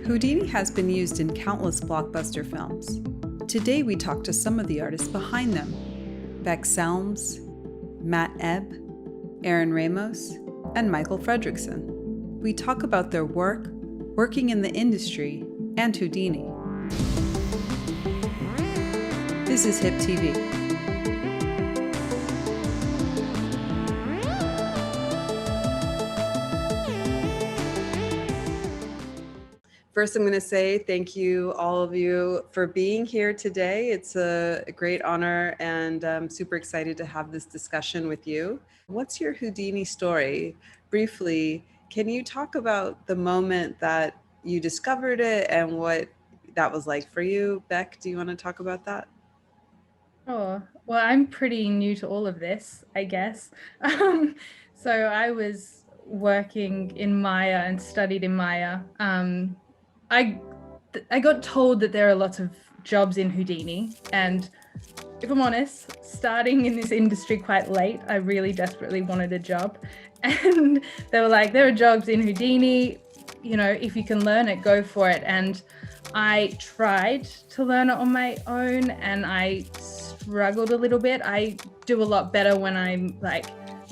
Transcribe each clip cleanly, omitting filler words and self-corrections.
Houdini has been used in countless blockbuster films. Today we talk to some of the artists behind them: Beck Selmes, Matt Ebb, Erin Ramos, and Micheal Frederickson. We talk about their work, working in the industry, and Houdini. This is Hip TV. First, I'm going to say thank you, all of you, for being here today. It's a great honor, and I'm super excited to have this discussion with you. What's your Houdini story? Briefly, can you talk about the moment that you discovered it and what that was like for you? Beck, do you want to talk about that? Oh, well, I'm pretty new to all of this, I guess. So I was working in Maya and studied in Maya. I got told that there are lots of jobs in Houdini, and if I'm honest, starting in this industry quite late, I really desperately wanted a job. And they were like, there are jobs in Houdini, you know, if you can learn it, go for it. And I tried to learn it on my own, and I struggled a little bit. I do a lot better when I'm like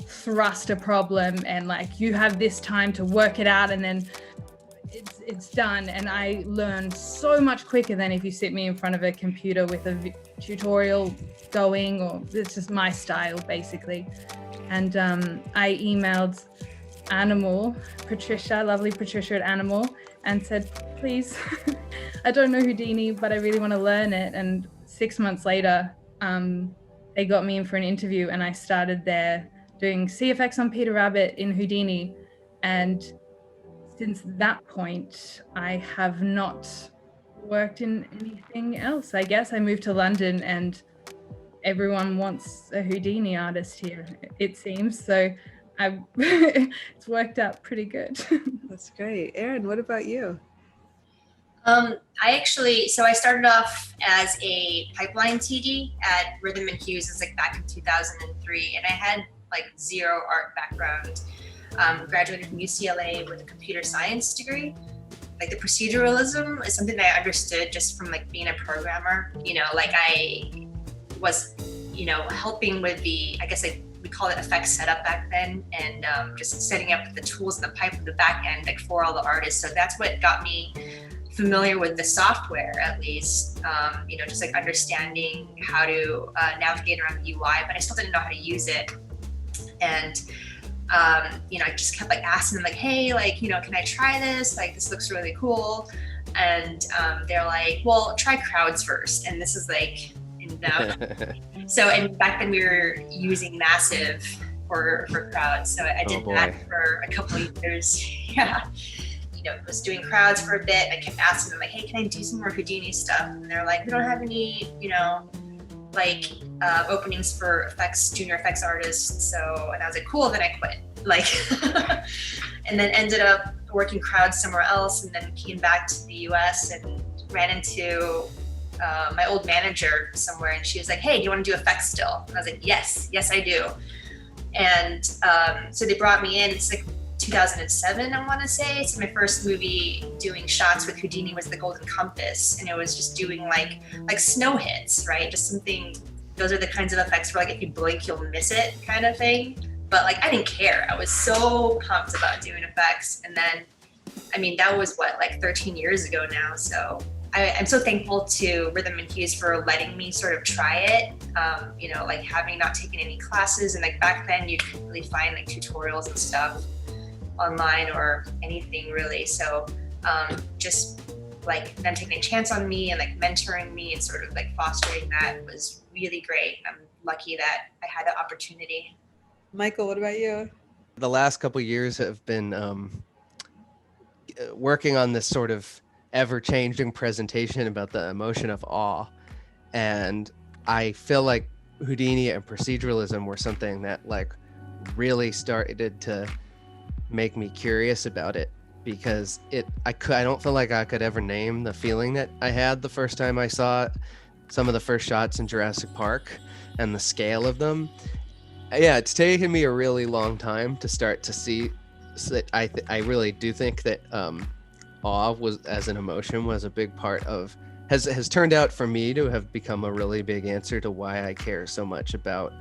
thrust a problem and like, you have this time to work it out, and then it's done. And I learn so much quicker than if you sit me in front of a computer with a tutorial going, or it's just my style basically. And I emailed Animal, Patricia, lovely Patricia at Animal, and said, please, I don't know Houdini, but I really want to learn it. And 6 months later, they got me in for an interview, and I started there doing CFX on Peter Rabbit in Houdini. And since that point, I have not worked in anything else. I guess I moved to London, and everyone wants a Houdini artist here, it seems. So it's worked out pretty good. That's great. Erin, what about you? I started off as a pipeline TD at Rhythm and Hues. It was like back in 2003, and I had like zero art background. Graduated from UCLA with a computer science degree. Like the proceduralism is something that I understood just from like being a programmer. You know, like I was, you know, helping with the, I guess we call it effects setup back then, and just setting up the tools and the pipe of the back end, like for all the artists. So that's what got me familiar with the software, at least, you know, just like understanding how to navigate around the UI, but I still didn't know how to use it. And you know, I just kept like asking them like, hey, like, you know, can I try this? Like, this looks really cool. And they're like, well, try crowds first. And this is like, so, and back then we were using Massive for crowds. So I did that for a couple of years. Yeah. You know, was doing crowds for a bit. I kept asking them like, hey, can I do some more Houdini stuff? And they're like, we don't have any, you know, like openings for junior effects artists. So, and I was like, cool, then I quit. Like, and then ended up working crowds somewhere else, and then came back to the US and ran into my old manager somewhere, and she was like, hey, do you want to do effects still? And I was like, yes, I do. And so they brought me in. It's like 2007, I want to say. So my first movie doing shots with Houdini was The Golden Compass, and it was just doing like snow hits, right? Just something, those are the kinds of effects where like if you blink, you'll miss it kind of thing. But like, I didn't care. I was so pumped about doing effects. And then, I mean, that was what, like 13 years ago now. So I'm so thankful to Rhythm and Hues for letting me sort of try it. You know, like having not taken any classes, and like back then you couldn't really find like tutorials and stuff online or anything really. So just like them taking a chance on me and like mentoring me and sort of like fostering that was really great. I'm lucky that I had the opportunity. Micheal, what about you? The last couple of years have been working on this sort of ever-changing presentation about the emotion of awe. And I feel like Houdini and proceduralism were something that like really started to make me curious about it, because I don't feel like I could ever name the feeling that I had the first time I saw some of the first shots in Jurassic Park and the scale of them. Yeah, it's taken me a really long time to start to see. So I really do think that awe was as an emotion was a big part of has turned out for me to have become a really big answer to why I care so much about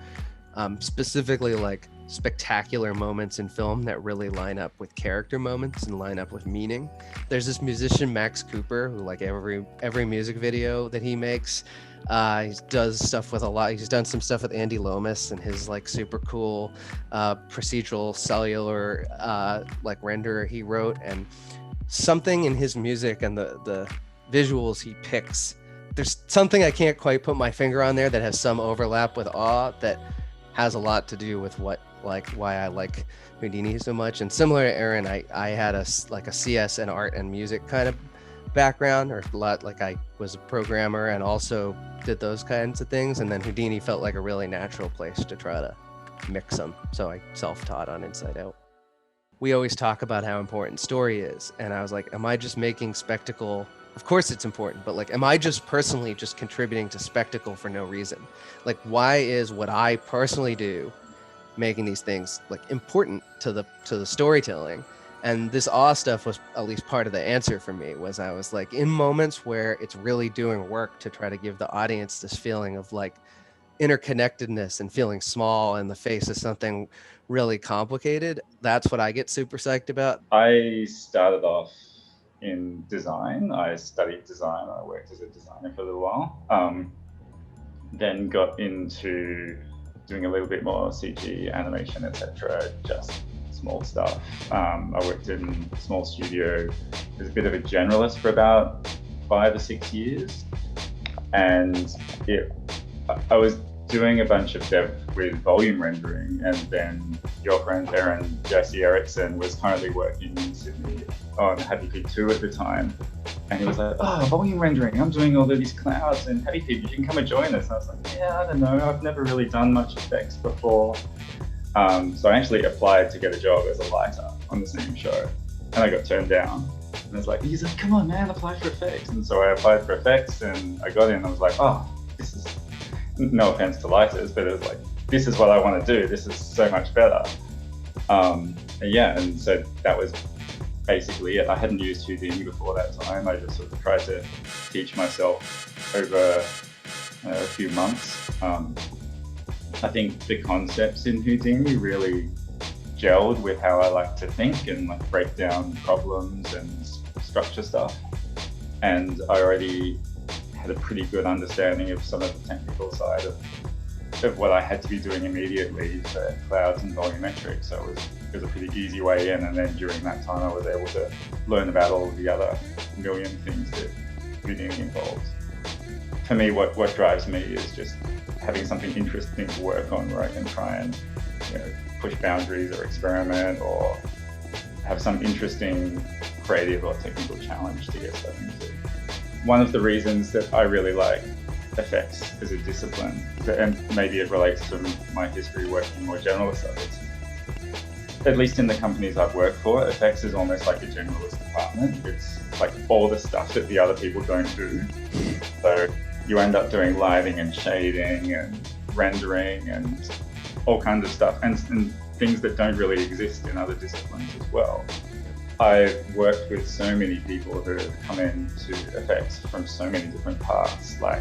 specifically like spectacular moments in film that really line up with character moments and line up with meaning. There's this musician Max Cooper who, like, every music video that he makes, he does stuff with a lot. He's done some stuff with Andy Lomas and his like super cool procedural cellular like renderer he wrote, and something in his music and the visuals he picks, there's something I can't quite put my finger on there that has some overlap with awe that has a lot to do with why I like Houdini so much. And similar to Erin, I had a CS and art and music kind of background, or a lot, like I was a programmer and also did those kinds of things, and then Houdini felt like a really natural place to try to mix them, so I self-taught on Inside Out. We always talk about how important story is, and I was like, am I just making spectacle? Of course it's important, but like, am I just personally just contributing to spectacle for no reason? Like, why is what I personally do, making these things like important to the storytelling? And this awe stuff was at least part of the answer for me. Was I was like, in moments where it's really doing work to try to give the audience this feeling of like interconnectedness and feeling small in the face of something really complicated, that's what I get super psyched about. I started off in design. I studied design. I worked as a designer for a little while. Then got into doing a little bit more CG, animation, etc. Just small stuff. I worked in a small studio as a bit of a generalist for about 5 or 6 years, and I was doing a bunch of dev with volume rendering, and then your friend Erin Ramos was currently working in Sydney on Ep2 at the time, and he was like, oh, volume rendering, I'm doing all of these clouds and Happy Feet, you can come and join us. And I was like, yeah, I don't know, I've never really done much effects before. So I actually applied to get a job as a lighter on the same show, and I got turned down. And it's like, he's like, come on man, apply for effects. And so I applied for effects and I got in, and I was like, oh, this is, no offense to lighters, but it was like, this is what I want to do. This is so much better. And so that was basically it. I hadn't used Houdini before that time. I just sort of tried to teach myself over a few months. I think the concepts in Houdini really gelled with how I like to think and like break down problems and structure stuff. And I already had a pretty good understanding of some of the technical side of what I had to be doing immediately for clouds and volumetric. So it was a pretty easy way in. And then during that time, I was able to learn about all the other million things that Houdini involves. For me, what drives me is just having something interesting to work on where I can try and push boundaries or experiment or have some interesting creative or technical challenge to get stuck into. One of the reasons that I really like effects as a discipline, and maybe it relates to my history working more generalist stuff, at least in the companies I've worked for, effects is almost like a generalist department. It's like all the stuff that the other people don't do. So you end up doing lighting and shading and rendering and all kinds of stuff, and things that don't really exist in other disciplines as well. I've worked with so many people who have come into effects from so many different paths. Like,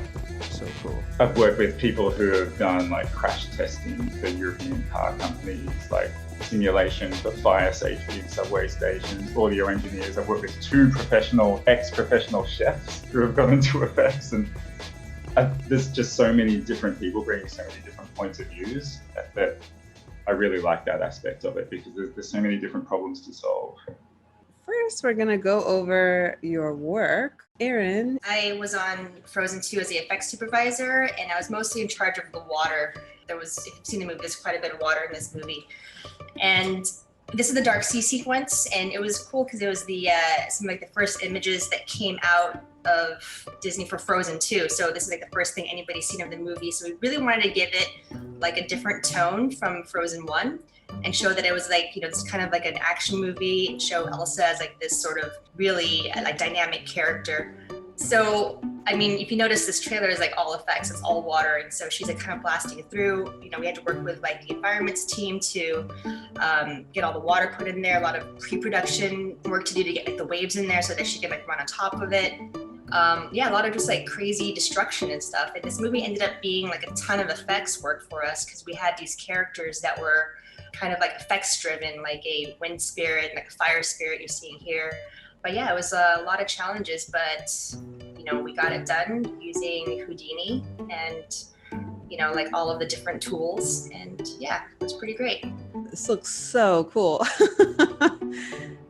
so cool. I've worked with people who have done like crash testing for European car companies, like simulation for fire safety in subway stations, audio engineers. I've worked with 2 ex-professional chefs who have gone into effects, and there's just so many different people bringing so many different points of views that I really like that aspect of it, because there's so many different problems to solve. First, we're going to go over your work. Erin. I was on Frozen 2 as the effects supervisor, and I was mostly in charge of the water. If you've seen the movie, there's quite a bit of water in this movie. And this is the Dark Sea sequence, and it was cool because it was some of the first images that came out of Disney for Frozen 2. So this is like the first thing anybody's seen of the movie. So we really wanted to give it like a different tone from Frozen 1 and show that it was like, it's kind of like an action movie, show Elsa as like this sort of really like dynamic character. So I mean, if you notice, this trailer is like all effects, it's all water, and so she's like kind of blasting it through. You know, we had to work with like the environments team to get all the water put in there, a lot of pre-production work to do to get like the waves in there so that she can like run on top of it. Yeah, a lot of just like crazy destruction and stuff. And this movie ended up being like a ton of effects work for us because we had these characters that were kind of like effects driven, like a wind spirit, like a fire spirit you're seeing here. But yeah, it was a lot of challenges, but you know, we got it done using Houdini and, you know, like all of the different tools. And yeah, it was pretty great. This looks so cool.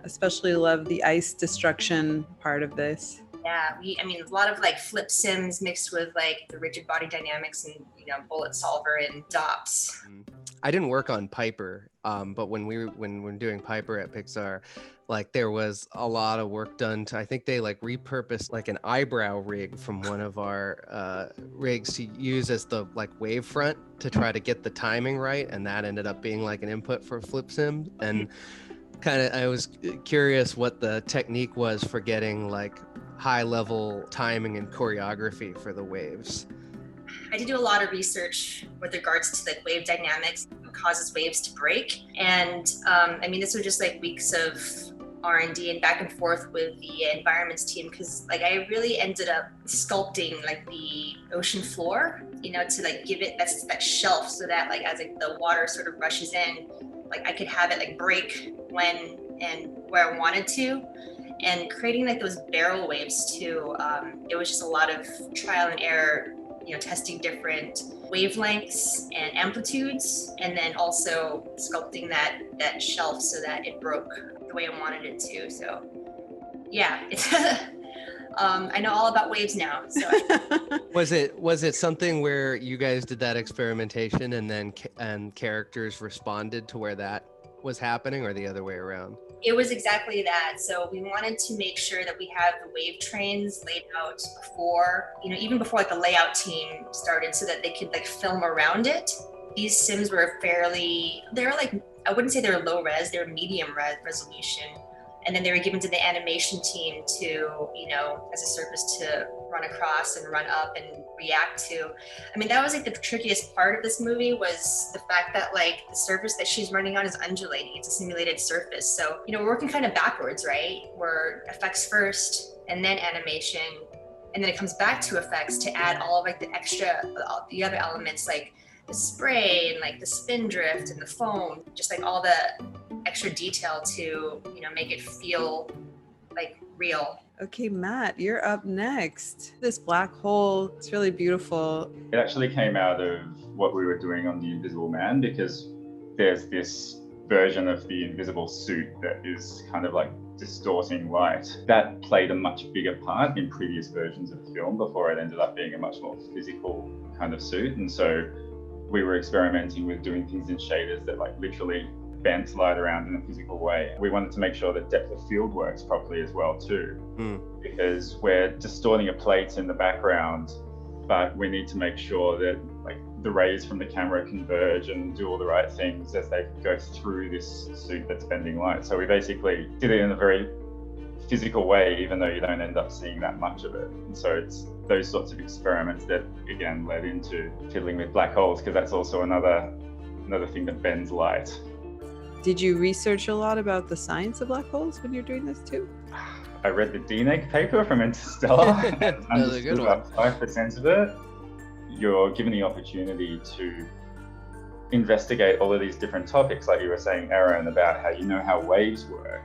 Especially love the ice destruction part of this. Yeah, I mean, a lot of like flip sims mixed with like the rigid body dynamics and, you know, bullet solver and DOPS. I didn't work on Piper, but when we're doing Piper at Pixar, like there was a lot of work done to, I think they like repurposed like an eyebrow rig from one of our rigs to use as the like wave front to try to get the timing right, and that ended up being like an input for flip sim. And kind of I was curious what the technique was for getting like high level timing and choreography for the waves. I did do a lot of research with regards to like wave dynamics, what causes waves to break. And I mean, this was just like weeks of R&D and back and forth with the environments team, because like I really ended up sculpting like the ocean floor, you know, to like give it that shelf so that like as like the water sort of rushes in, like I could have it like break when and where I wanted to. And creating like those barrel waves too, it was just a lot of trial and error, you know, testing different wavelengths and amplitudes, and then also sculpting that shelf so that it broke the way I wanted it to. So yeah, it's I know all about waves now. So Was it something where you guys did that experimentation and then characters responded to where that was happening, or the other way around? it was exactly that. So we wanted to make sure that we have the wave trains laid out before, you know, even before like the layout team started, so that they could like film around it. These sims were they're like, I wouldn't say they were low res, they were medium resolution. And then they were given to the animation team to, you know, as a surface to run across and run up and react to. I mean, that was like the trickiest part of this movie, was the fact that like the surface that she's running on is undulating. It's a simulated surface. So, you know, we're working kind of backwards, right? We're effects first and then animation. And then it comes back to effects to add all of like the the other elements, like the spray and like the spin drift and the foam, just like all the extra detail to, you know, make it feel like real. Okay, Matt, you're up next. This black hole, it's really beautiful. It actually came out of what we were doing on The Invisible Man, because there's this version of the invisible suit that is kind of like distorting light. That played a much bigger part in previous versions of the film before it ended up being a much more physical kind of suit. And so we were experimenting with doing things in shaders that like literally bent light around in a physical way. We wanted to make sure that depth of field works properly as well too, because we're distorting a plate in the background, but we need to make sure that like the rays from the camera converge and do all the right things as they go through this suit that's bending light. So we basically did it in a very physical way, even though you don't end up seeing that much of it. And so it's those sorts of experiments that again led into fiddling with black holes, because that's also another thing that bends light. Did you research a lot about the science of black holes when you're doing this too? I read the DNEG paper from Interstellar and understood about 5% of it. You're given the opportunity to investigate all of these different topics, like you were saying, Erin, about how you know how waves work.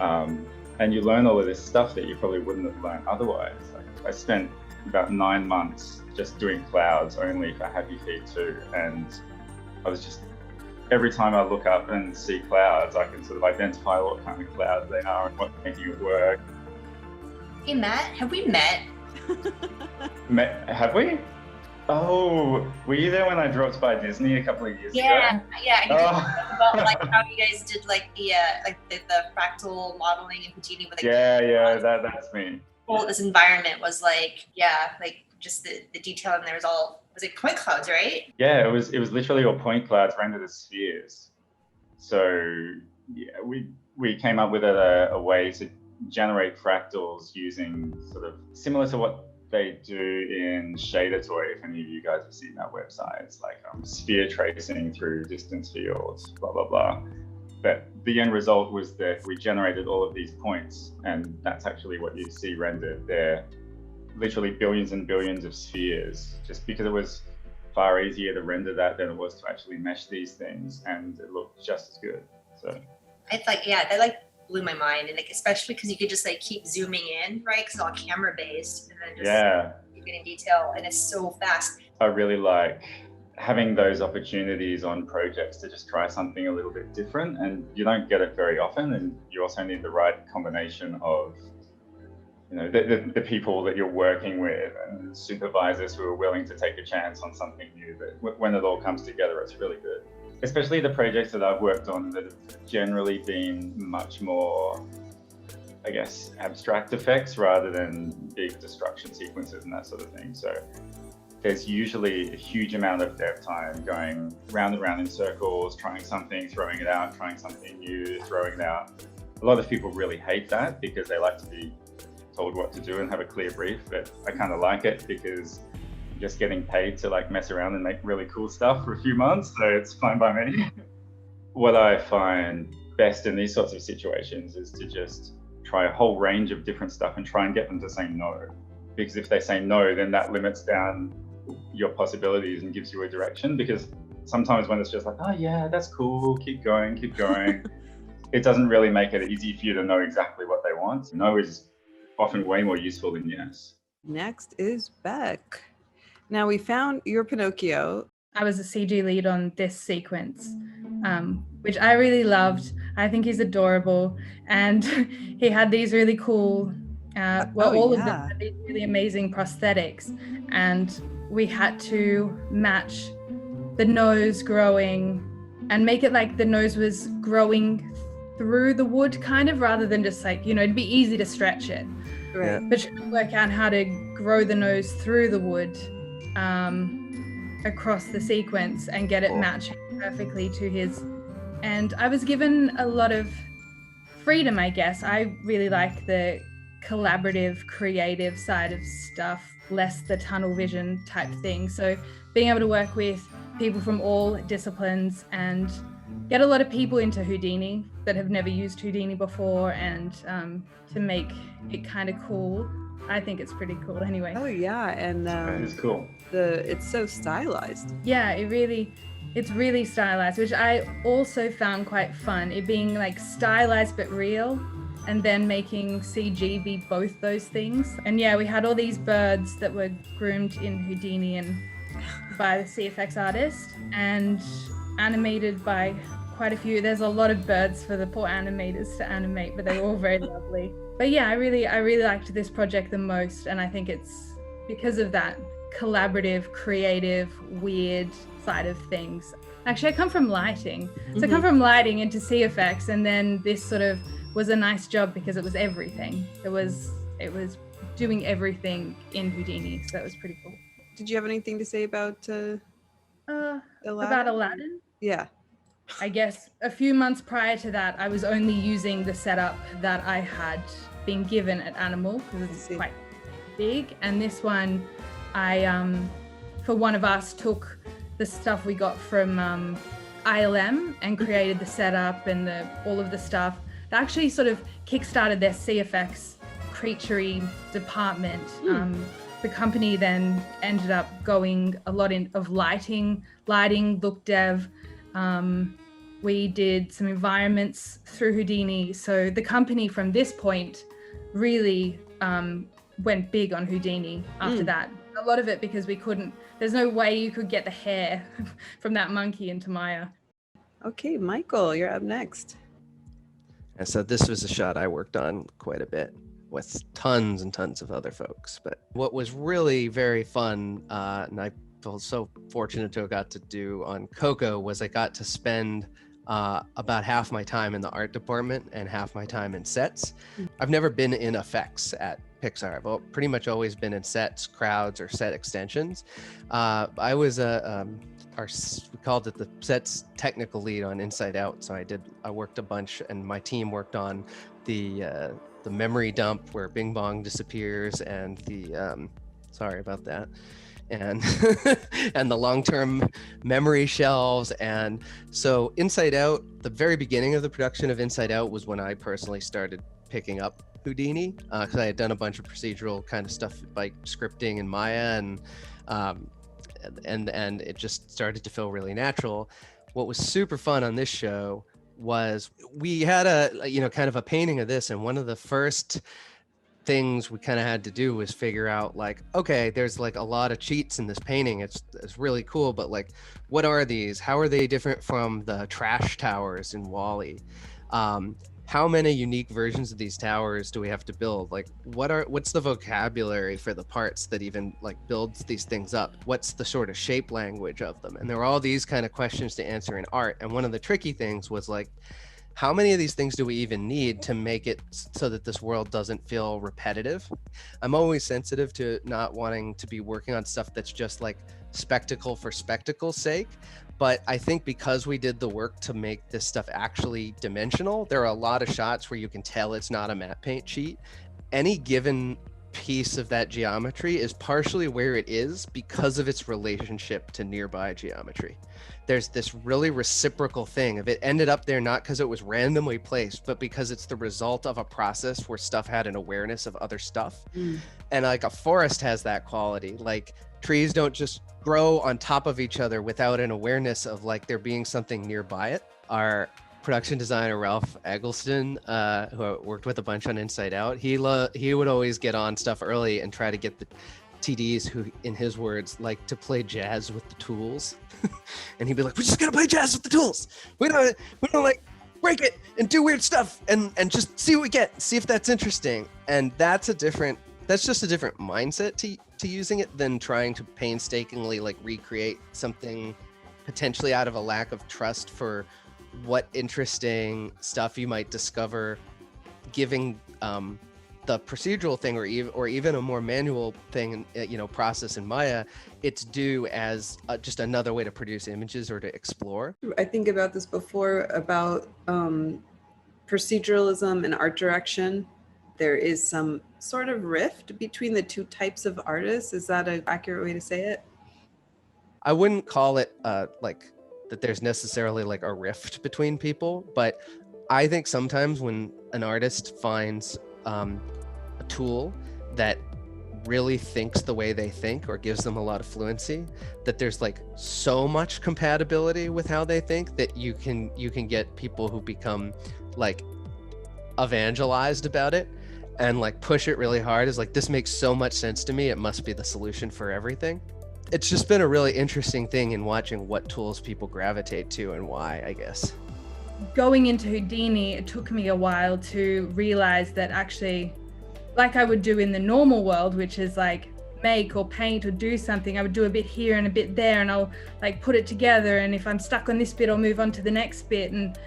And you learn all of this stuff that you probably wouldn't have learned otherwise. Like, I spent about 9 months just doing clouds only for Happy Feet 2, and I was just, every time I look up and see clouds, I can sort of identify what kind of clouds they are and what's making it work. Hey Matt, have we met? Have we? Oh, were you there when I dropped by Disney a couple of years ago? Yeah. And you talk about like how you guys did like the fractal modeling in Houdini with like that's me. Well, this environment was like, just the detail in there was it point clouds, right? Yeah, it was literally all point clouds rendered as spheres. So yeah, we came up with a way to generate fractals using sort of similar to what they do in Shader if any of you guys have seen that website. It's like sphere tracing through distance fields, blah, blah, blah. But the end result was that we generated all of these points, and that's actually what you see rendered. They're literally billions and billions of spheres, just because it was far easier to render that than it was to actually mesh these things, and it looked just as good. So It's like, yeah, that like blew my mind, and like especially because you could just like keep zooming in, right? Because it's all camera based, and then just keep it in detail, and it's so fast. I really like having those opportunities on projects to just try something a little bit different, and you don't get it very often, and you also need the right combination of, you know, the people that you're working with and supervisors who are willing to take a chance on something new. But when it all comes together, it's really good. Especially the projects that I've worked on that have generally been much more, I guess, abstract effects rather than big destruction sequences and that sort of thing. So there's usually a huge amount of dev time going round and round in circles, trying something, throwing it out, trying something new, throwing it out. A lot of people really hate that because they like to be told what to do and have a clear brief, but I kind of like it because I'm just getting paid to like mess around and make really cool stuff for a few months, so it's fine by me. What I find best in these sorts of situations is to just try a whole range of different stuff and try and get them to say no, because if they say no, then that limits down your possibilities and gives you a direction. Because sometimes when it's just like, oh yeah, that's cool, keep going, it doesn't really make it easy for you to know exactly what they want. No is often way more useful than yes. Next is Beck. Now we found your Pinocchio. I was a CG lead on this sequence, which I really loved. I think he's adorable, and he had these really cool, all of them had these really amazing prosthetics, and we had to match the nose growing and make it like the nose was growing through the wood, kind of, rather than just like, you know, it'd be easy to stretch it. Right. But you work out how to grow the nose through the wood across the sequence and get it matching perfectly to his. And I was given a lot of freedom, I guess. I really like the collaborative, creative side of stuff, less the tunnel vision type thing. So being able to work with people from all disciplines and get a lot of people into Houdini that have never used Houdini before, and to make it kind of cool. I think it's pretty cool anyway. Oh yeah, and It's cool. It's so stylized. Yeah, it's really stylized, which I also found quite fun. It being like stylized but real, and then making CG be both those things. And yeah, we had all these birds that were groomed in Houdini and by the CFX artist and animated by quite a few. There's a lot of birds for the poor animators to animate, but they were all very lovely. But yeah, I really liked this project the most, and I think it's because of that collaborative, creative, weird side of things. Actually, I come from lighting. So I come from lighting into CFX, and then this sort of was a nice job because it was everything. It was doing everything in Houdini, so that was pretty cool. Did you have anything to say about Aladdin? Yeah. I guess a few months prior to that, I was only using the setup that I had been given at Animal because it's quite big. And this one, I, for one of us, took the stuff we got from ILM and created the setup and all of the stuff that actually sort of kickstarted their CFX creaturey department. The company then ended up going a lot of lighting, look dev. We did some environments through Houdini. So the company from this point really went big on Houdini after that. A lot of it because there's no way you could get the hair from that monkey into Maya. Okay, Michael, you're up next. And so this was a shot I worked on quite a bit with tons and tons of other folks. But what was really very fun, and I feel so fortunate to have got to do on Coco, was I got to spend about half my time in the art department and half my time in sets. I've never been in effects at Pixar. I've pretty much always been in sets, crowds, or set extensions. I was we called it the sets technical lead on Inside Out. So I worked a bunch, and my team worked on the memory dump where Bing Bong disappears, and the Sorry about that. And and the long-term memory shelves. And so Inside Out, the very beginning of the production of Inside Out was when I personally started picking up Houdini, because I had done a bunch of procedural kind of stuff like scripting in Maya, and it just started to feel really natural. What was super fun on this show was we had a kind of a painting of this, and one of the first things we kind of had to do was figure out like, okay, there's like a lot of cheats in this painting. It's really cool, but like, what are these? How are they different from the trash towers in WALL-E? How many unique versions of these towers do we have to build? Like, what's the vocabulary for the parts that even like builds these things up? What's the sort of shape language of them? And there were all these kind of questions to answer in art. And one of the tricky things was like, how many of these things do we even need to make it so that this world doesn't feel repetitive? I'm always sensitive to not wanting to be working on stuff that's just like spectacle for spectacle's sake. But I think because we did the work to make this stuff actually dimensional, there are a lot of shots where you can tell it's not a matte paint sheet. Any given piece of that geometry is partially where it is because of its relationship to nearby geometry. There's this really reciprocal thing of it ended up there not because it was randomly placed, but because it's the result of a process where stuff had an awareness of other stuff. And like a forest has that quality. Like trees don't just grow on top of each other without an awareness of like there being something nearby it. Our production designer Ralph Eggleston, who I worked with a bunch on Inside Out, he would always get on stuff early and try to get the TDs who, in his words, like to play jazz with the tools. And he'd be like, "We're just gonna play jazz with the tools. We don't like break it and do weird stuff and just see what we get, see if that's interesting." And that's just a different mindset to using it than trying to painstakingly like recreate something potentially out of a lack of trust for what interesting stuff you might discover giving the procedural thing or even a more manual thing, process in Maya, it's due as just another way to produce images or to explore. I think about this before about proceduralism and art direction. There is some sort of rift between the two types of artists. Is that an accurate way to say it? I wouldn't call it like that there's necessarily like a rift between people, but I think sometimes when an artist finds a tool that really thinks the way they think or gives them a lot of fluency, that there's like so much compatibility with how they think that you can get people who become like evangelized about it and like push it really hard. Is like, this makes so much sense to me, it must be the solution for everything. It's just been a really interesting thing in watching what tools people gravitate to and why, I guess. Going into Houdini, it took me a while to realize that actually, like I would do in the normal world, which is like make or paint or do something, I would do a bit here and a bit there, and I'll like put it together. And if I'm stuck on this bit, I'll move on to the next bit. And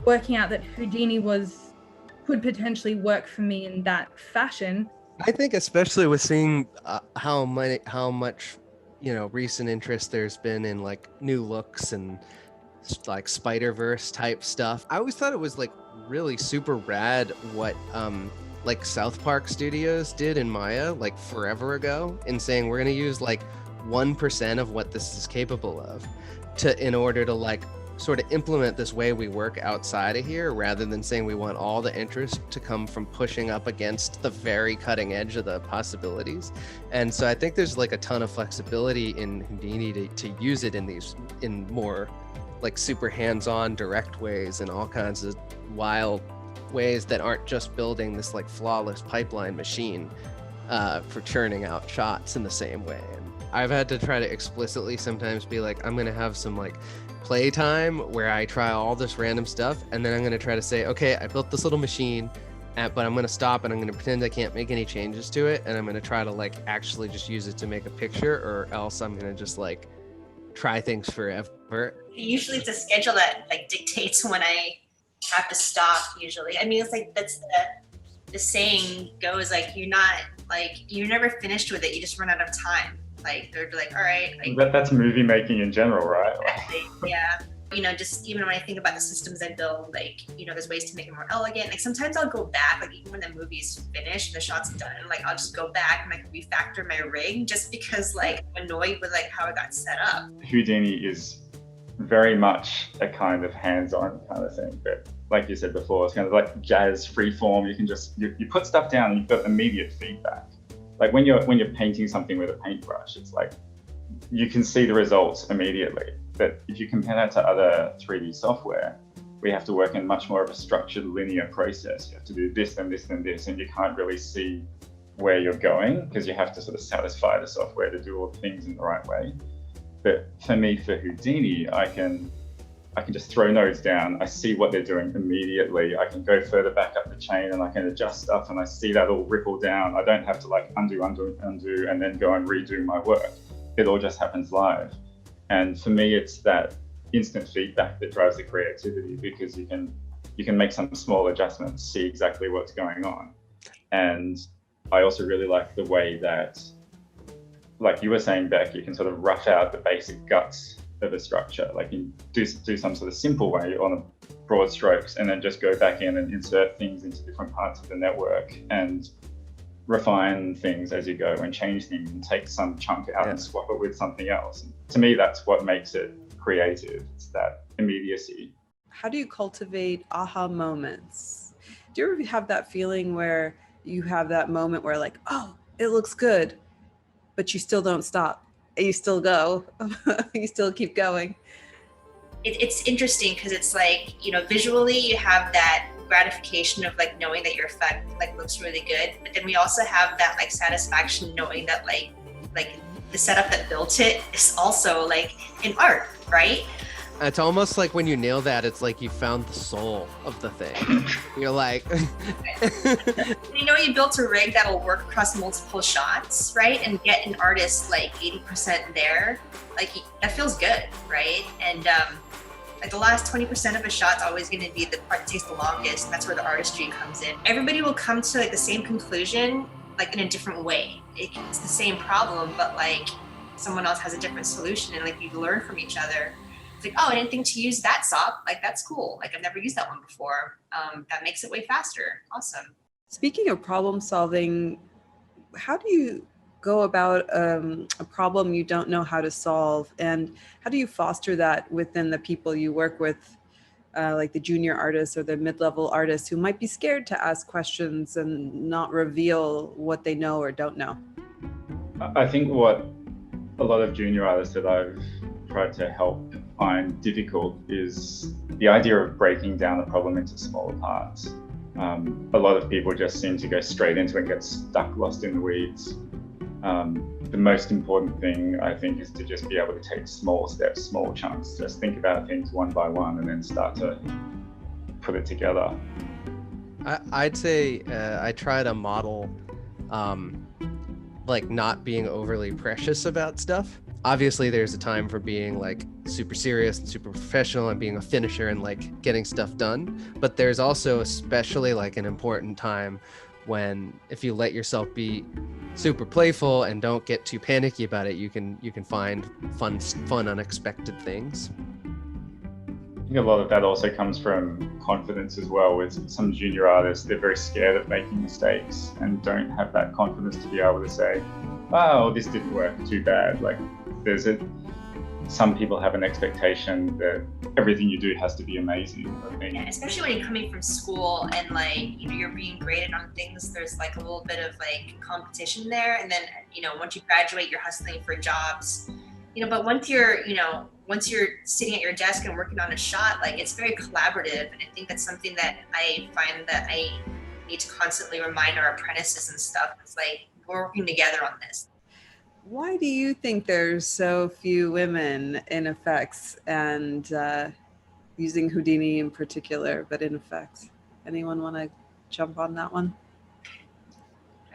working out that Houdini could potentially work for me in that fashion. I think especially with seeing how much recent interest there's been in like new looks and like Spider-Verse type stuff. I always thought it was like really super rad what like South Park Studios did in Maya like forever ago, in saying we're going to use like 1% of what this is capable of in order to like sort of implement this way we work outside of here, rather than saying we want all the interest to come from pushing up against the very cutting edge of the possibilities. And so I think there's like a ton of flexibility in Houdini to use it in more like super hands-on direct ways and all kinds of wild ways that aren't just building this like flawless pipeline machine for churning out shots in the same way. And I've had to try to explicitly sometimes be like, I'm gonna have some like playtime where I try all this random stuff, and then I'm going to try to say, okay, I built this little machine, but I'm going to stop and I'm going to pretend I can't make any changes to it, and I'm going to try to like actually just use it to make a picture, or else I'm going to just like try things forever. Usually it's a schedule that like dictates when I have to stop usually. I mean, it's like that's the saying goes, like you're never finished with it, you just run out of time. Like they're like, all right, like that's movie making in general, right? yeah. You know, just even when I think about the systems I build, like, you know, there's ways to make it more elegant. Like sometimes I'll go back, like even when the movie's finished and the shot's done, like I'll just go back and like refactor my rig just because like I'm annoyed with like how it got set up. Houdini is very much a kind of hands-on kind of thing, but like you said before, it's kind of like jazz freeform. You can just you put stuff down and you've got immediate feedback. Like when you're painting something with a paintbrush, it's like you can see the results immediately. But if you compare that to other 3D software, we have to work in much more of a structured linear process. You have to do this and this and this, and you can't really see where you're going because you have to sort of satisfy the software to do all the things in the right way. But for me, for Houdini, I can just throw nodes down. I see what they're doing immediately. I can go further back up the chain and I can adjust stuff and I see that all ripple down. I don't have to like undo, and then go and redo my work. It all just happens live. And for me, it's that instant feedback that drives the creativity because you can make some small adjustments, see exactly what's going on. And I also really like the way that, like you were saying, Beck, you can sort of rough out the basic guts of a structure. Like you do some sort of simple way on a broad strokes and then just go back in and insert things into different parts of the network and refine things as you go and change things and take some chunk out and swap it with something else. To me, that's what makes it creative. It's that immediacy. How do you cultivate aha moments? Do you ever have that feeling where you have that moment where like, oh, it looks good, but you still don't stop? You still go, you still keep going. It's interesting because it's like, you know, visually you have that gratification of like knowing that your effect like looks really good, but then we also have that like satisfaction knowing that like the setup that built it is also like an art, right? It's almost like when you nail that, it's like you found the soul of the thing. You're like... You know, you built a rig that'll work across multiple shots, right? And get an artist like 80% there, like that feels good, right? And like the last 20% of a shot's always going to be the part that takes the longest, and that's where the artistry comes in. Everybody will come to like the same conclusion, like in a different way. It's the same problem, but like someone else has a different solution, and like you learn from each other. It's like, oh, I didn't think to use that sop. Like that's cool. Like I've never used that one before. That makes it way faster. Awesome. Speaking of problem solving, how do you go about a problem you don't know how to solve, and how do you foster that within the people you work with, like the junior artists or the mid-level artists who might be scared to ask questions and not reveal what they know or don't know? I think what a lot of junior artists that I've tried to help find difficult is the idea of breaking down a problem into smaller parts. A lot of people just seem to go straight into it and get stuck, lost in the weeds. The most important thing, I think, is to just be able to take small steps, small chunks. Just think about things one by one and then start to put it together. I'd say I try to model like not being overly precious about stuff. Obviously, there's a time for being like super serious and super professional and being a finisher and like getting stuff done. But there's also especially like an important time when if you let yourself be super playful and don't get too panicky about it, you can find fun unexpected things. I think a lot of that also comes from confidence as well. With some junior artists, they're very scared of making mistakes and don't have that confidence to be able to say, oh, this didn't work, too bad. Like some people have an expectation that everything you do has to be amazing. Yeah, especially when you're coming from school and like, you know, you're being graded on things, there's like a little bit of like competition there. And then, you know, once you graduate, you're hustling for jobs, you know, but once you're sitting at your desk and working on a shot, like it's very collaborative. And I think that's something that I find that I need to constantly remind our apprentices and stuff. It's like, we're working together on this. Why do you think there's so few women in effects and using Houdini in particular, but in effects? Anyone want to jump on that one?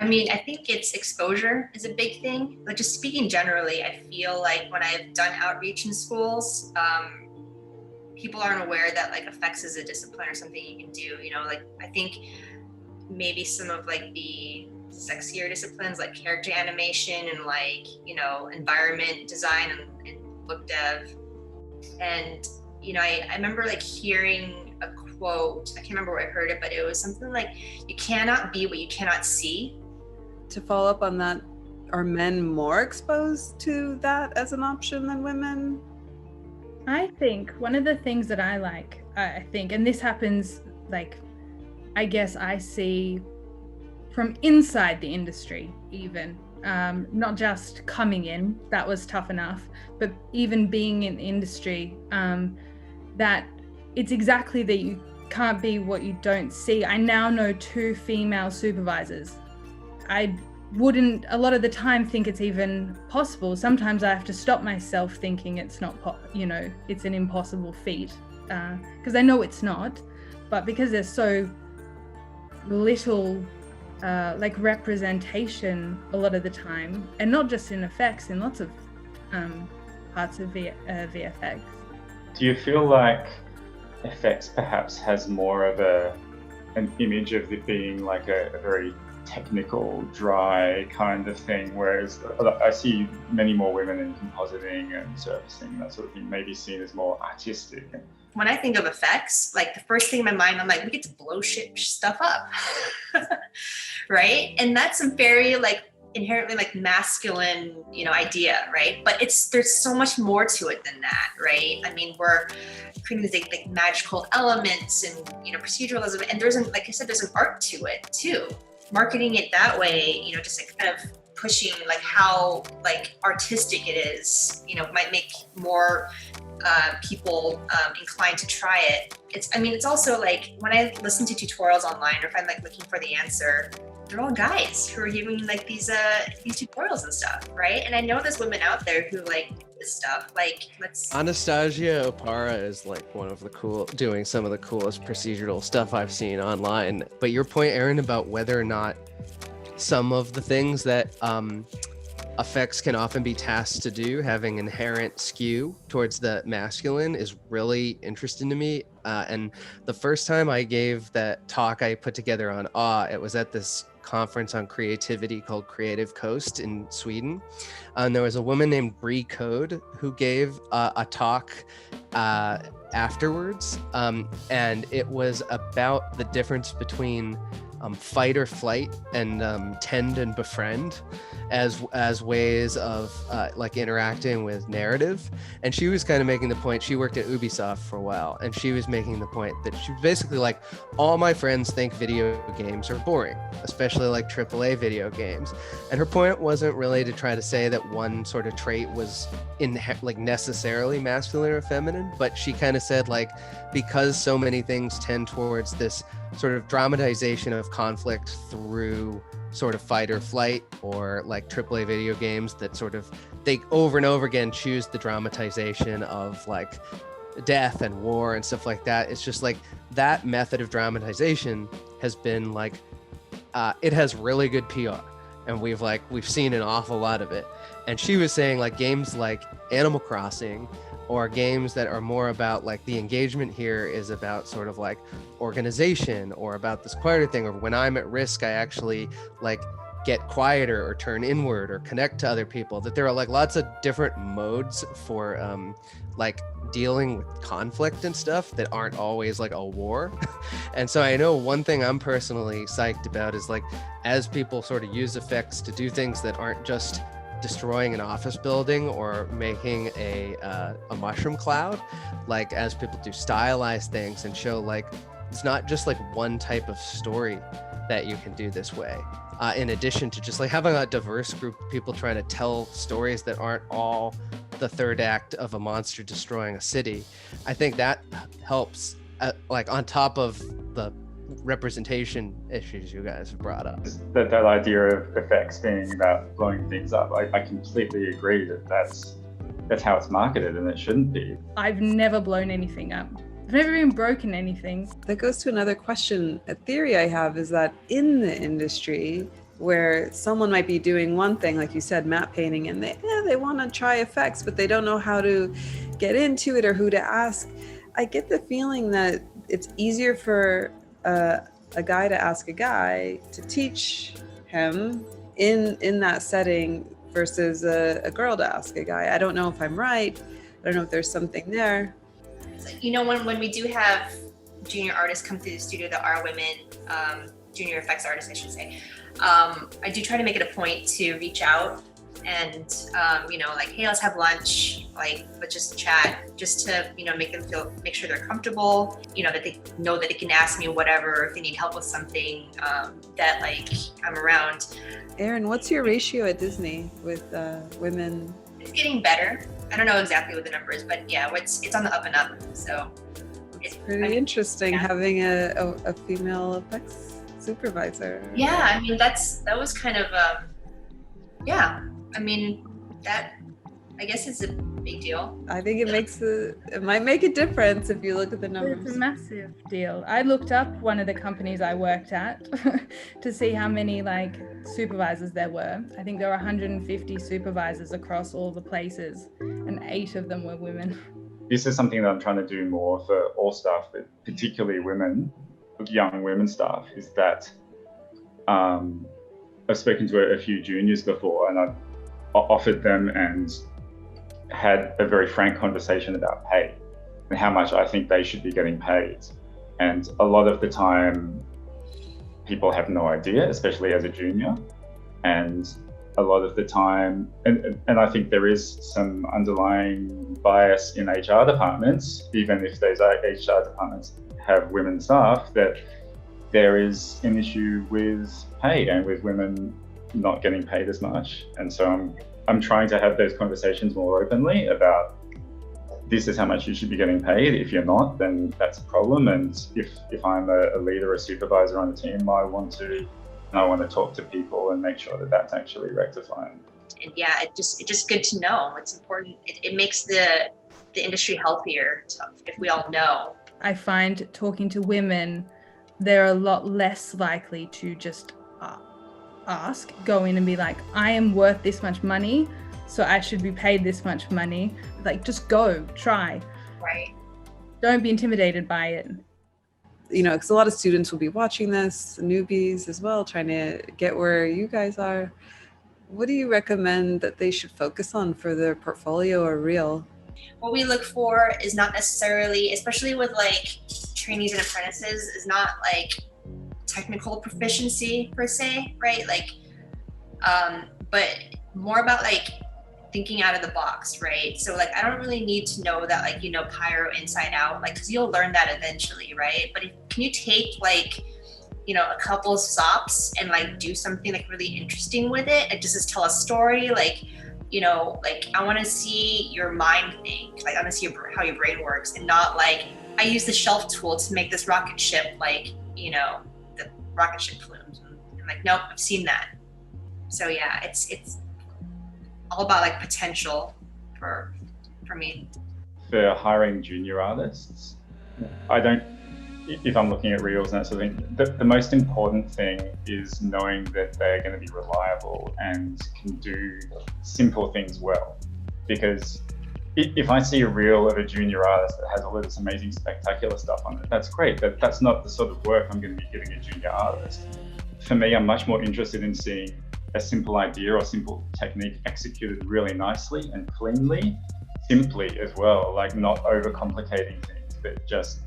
I mean, I think it's exposure is a big thing. But just speaking generally, I feel like when I've done outreach in schools, people aren't aware that like effects is a discipline or something you can do. You know, like I think maybe some of like the sexier disciplines like character animation and like, you know, environment design and look dev. And, I remember like hearing a quote, I can't remember where I heard it, but it was something like, you cannot be what you cannot see. To follow up on that, are men more exposed to that as an option than women? I think one of the things that I think, and this happens, like, I guess I see from inside the industry even, not just coming in, that was tough enough, but even being in the industry, that it's exactly that you can't be what you don't see. I now know 2 female supervisors. I wouldn't a lot of the time think it's even possible. Sometimes I have to stop myself thinking it's not, it's an impossible feat, because I know it's not, but because there's so little like representation a lot of the time, and not just in effects, in lots of parts of VFX. Do you feel like effects perhaps has more of an image of it being like a very technical, dry kind of thing, whereas I see many more women in compositing and surfacing and that sort of thing, maybe seen as more artistic? When I think of effects, like the first thing in my mind, I'm like, we get to blow stuff up, right? And that's a very like inherently like masculine, idea, right? But there's so much more to it than that, right? I mean, we're creating these like magical elements and proceduralism, and there's like I said, there's an art to it too. Marketing it that way, just like kind of pushing like how like artistic it is, might make more people inclined to try it. It's also like when I listen to tutorials online, or if I'm like looking for the answer, they're all guys who are giving like these tutorials and stuff, right? And I know there's women out there who like this stuff. Like, Anastasia Opara is like one of doing some of the coolest procedural stuff I've seen online. But your point, Erin, about whether or not some of the things that effects can often be tasked to do, having inherent skew towards the masculine, is really interesting to me. And the first time I gave that talk I put together on awe, it was at this conference on creativity called Creative Coast in Sweden. And there was a woman named Bree Code who gave a talk afterwards. And it was about the difference between fight or flight and tend and befriend as ways of like interacting with narrative. And she was kind of making the point, she worked at Ubisoft for a while, and she was making the point that she was basically like, all my friends think video games are boring, especially like AAA video games. And her point wasn't really to try to say that one sort of trait was like necessarily masculine or feminine, but she kind of said like, because so many things tend towards this sort of dramatization of conflict through sort of fight or flight, or like AAA video games that sort of, they over and over again choose the dramatization of like death and war and stuff like that. It's just like that method of dramatization has been like, it has really good PR, and we've seen an awful lot of it. And she was saying like games like Animal Crossing, or games that are more about like the engagement here is about sort of like organization, or about this quieter thing, or when I'm at risk, I actually like get quieter or turn inward or connect to other people. That there are like lots of different modes for like dealing with conflict and stuff that aren't always like a war. And so I know one thing I'm personally psyched about is like, as people sort of use effects to do things that aren't just destroying an office building or making a mushroom cloud, like as people do stylized things and show like it's not just like one type of story that you can do this way, in addition to just like having a diverse group of people trying to tell stories that aren't all the third act of a monster destroying a city. I think that helps, like on top of the representation issues you guys have brought up. That idea of effects being about blowing things up, I completely agree that's how it's marketed, and it shouldn't be. I've never blown anything up. I've never even broken anything. That goes to another question. A theory I have is that in the industry where someone might be doing one thing, like you said, matte painting, and they want to try effects, but they don't know how to get into it or who to ask. I get the feeling that it's easier for a guy to ask a guy to teach him in that setting versus a girl to ask a guy. I don't know if I'm right. I don't know if there's something there. You know, when we do have junior artists come through the studio that are women, junior effects artists, I should say, I do try to make it a point to reach out and, you know, like, hey, let's have lunch, like, let's just chat, just to, you know, make sure they're comfortable, you know, that they know that they can ask me whatever, if they need help with something, that, like, I'm around. Erin, what's your ratio at Disney with women? It's getting better. I don't know exactly what the number is, but yeah, it's on the up and up. So it's pretty interesting having a female effects supervisor. Yeah, I mean, that was kind of, yeah, I mean, that, I guess it's a big deal. I think it might make a difference if you look at the numbers. It's a massive deal. I looked up one of the companies I worked at to see how many like supervisors there were. I think there were 150 supervisors across all the places, and 8 of them were women. This is something that I'm trying to do more for all staff, but particularly women, young women staff, is that I've spoken to a few juniors before, and I've offered them and had a very frank conversation about pay and how much I think they should be getting paid. And a lot of the time, people have no idea, especially as a junior. And a lot of the time, and I think there is some underlying bias in HR departments, even if those HR departments have women staff, that there is an issue with pay and with women not getting paid as much. And so I'm trying to have those conversations more openly about, this is how much you should be getting paid. If you're not, then that's a problem. And if I'm a leader, a supervisor on a team, I want to talk to people and make sure that that's actually rectifying. And yeah, it's just good to know. It's important. It makes the industry healthier if we all know. I find talking to women, they're a lot less likely to just go in and be like, I am worth this much money, so I should be paid this much money. Like, just go, try. Right. Don't be intimidated by it. You know, because a lot of students will be watching this, newbies as well, trying to get where you guys are. What do you recommend that they should focus on for their portfolio or reel? What we look for is not necessarily, especially with like trainees and apprentices, is not like technical proficiency per se, right? Like, but more about like thinking out of the box, right? So like, I don't really need to know that, like, you know, pyro inside out, like, cause you'll learn that eventually, right? But can you take like, you know, a couple of stops and like do something like really interesting with it? Like, just tell a story, like, you know, like, I want to see your mind think, like, I want to see how your brain works, and not like, I use the shelf tool to make this rocket ship, like, you know, the rocket ship plumes. And I'm like, nope, I've seen that. So yeah, it's all about like potential for me. For hiring junior artists, if I'm looking at reels and that sort of thing, the most important thing is knowing that they're going to be reliable and can do simple things well. Because if I see a reel of a junior artist that has all of this amazing, spectacular stuff on it, that's great. But that's not the sort of work I'm going to be giving a junior artist. For me, I'm much more interested in seeing a simple idea or simple technique executed really nicely and cleanly, simply as well, like not overcomplicating things, but just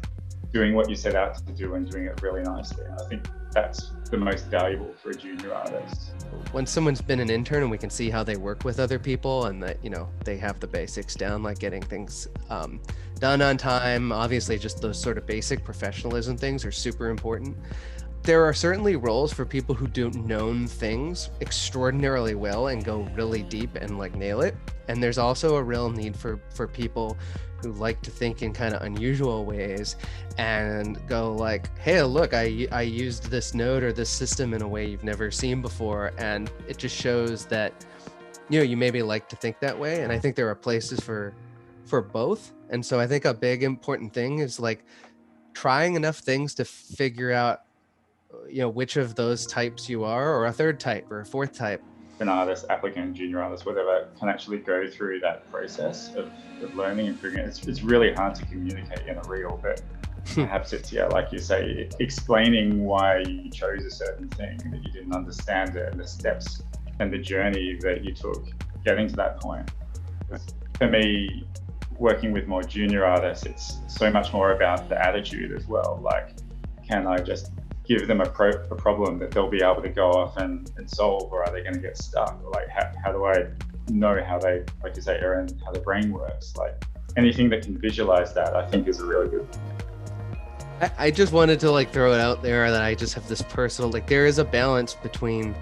doing what you set out to do and doing it really nicely. And I think that's the most valuable for a junior artist. When someone's been an intern and we can see how they work with other people and that, you know, they have the basics down, like getting things done on time, obviously just those sort of basic professionalism things are super important. There are certainly roles for people who do known things extraordinarily well and go really deep and like nail it. And there's also a real need for people who like to think in kind of unusual ways and go like, hey, look, I used this node or this system in a way you've never seen before. And it just shows that, you know, you maybe like to think that way. And I think there are places for both. And so I think a big important thing is like trying enough things to figure out, you know, which of those types you are, or a third type or a fourth type. An artist, applicant, junior artist, whatever, can actually go through that process of learning and figuring it. It's really hard to communicate in a reel, but perhaps it's, yeah, like you say, explaining why you chose a certain thing, that you didn't understand it, and the steps and the journey that you took getting to that point. For me, working with more junior artists, it's so much more about the attitude as well. Like, can I just give them a problem that they'll be able to go off and solve, or are they going to get stuck? Or like, how do I know how they, like you say, Erin, how the brain works? Like, anything that can visualize that, I think, is a really good thing. I just wanted to like throw it out there that I just have this personal, like, there is a balance between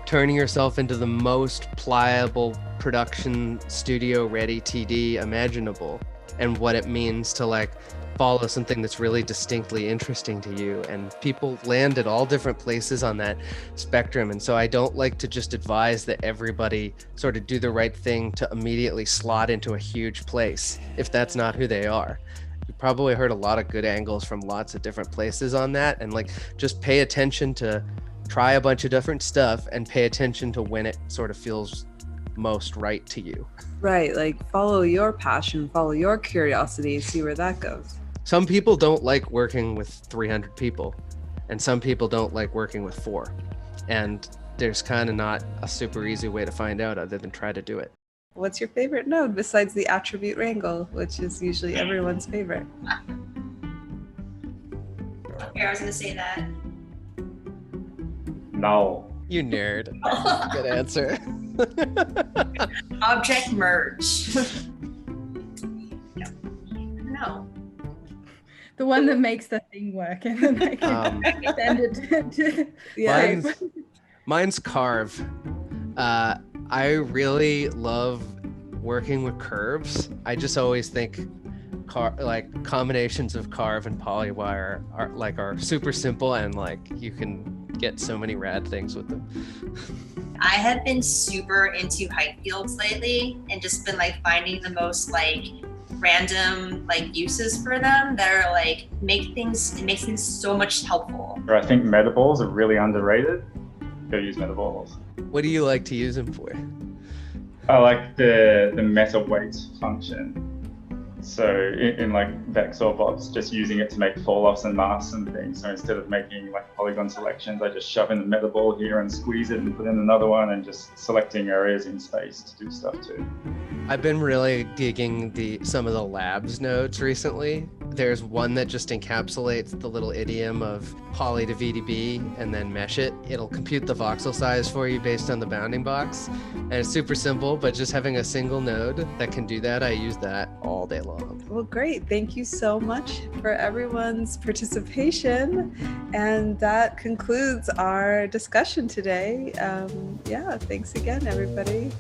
turning yourself into the most pliable production studio ready TD imaginable and what it means to like follow something that's really distinctly interesting to you. And people land at all different places on that spectrum. And so I don't like to just advise that everybody sort of do the right thing to immediately slot into a huge place if that's not who they are. You probably heard a lot of good angles from lots of different places on that, and like just pay attention to try a bunch of different stuff and pay attention to when it sort of feels most right to you. Right, like follow your passion, follow your curiosity, see where that goes. Some people don't like working with 300 people, and some people don't like working with 4. And there's kind of not a super easy way to find out other than try to do it. What's your favorite node besides the attribute wrangle, which is usually everyone's favorite? Here, I was going to say that. Null. You nerd. Good answer. Object merge. No. The one that makes the thing work and then they can extend it to Yeah. Mine's carve. I really love working with curves. I just always think like combinations of carve and polywire are super simple, and like you can get so many rad things with them. I have been super into height fields lately and just been like finding the most like random like uses for them that are like it makes things so much helpful. Or I think metaballs are really underrated. Go use metaballs. What do you like to use them for? I like the meta weight function. So in like vector bots, just using it to make fall-offs and masks and things. So instead of making like polygon selections, I just shove in the meta ball here and squeeze it and put in another one, and just selecting areas in space to do stuff too. I've been really digging some of the labs nodes recently. There's one that just encapsulates the little idiom of poly to VDB and then mesh it. It'll compute the voxel size for you based on the bounding box. And it's super simple, but just having a single node that can do that, I use that all day long. Well, great. Thank you so much for everyone's participation. And that concludes our discussion today. Yeah, thanks again, everybody.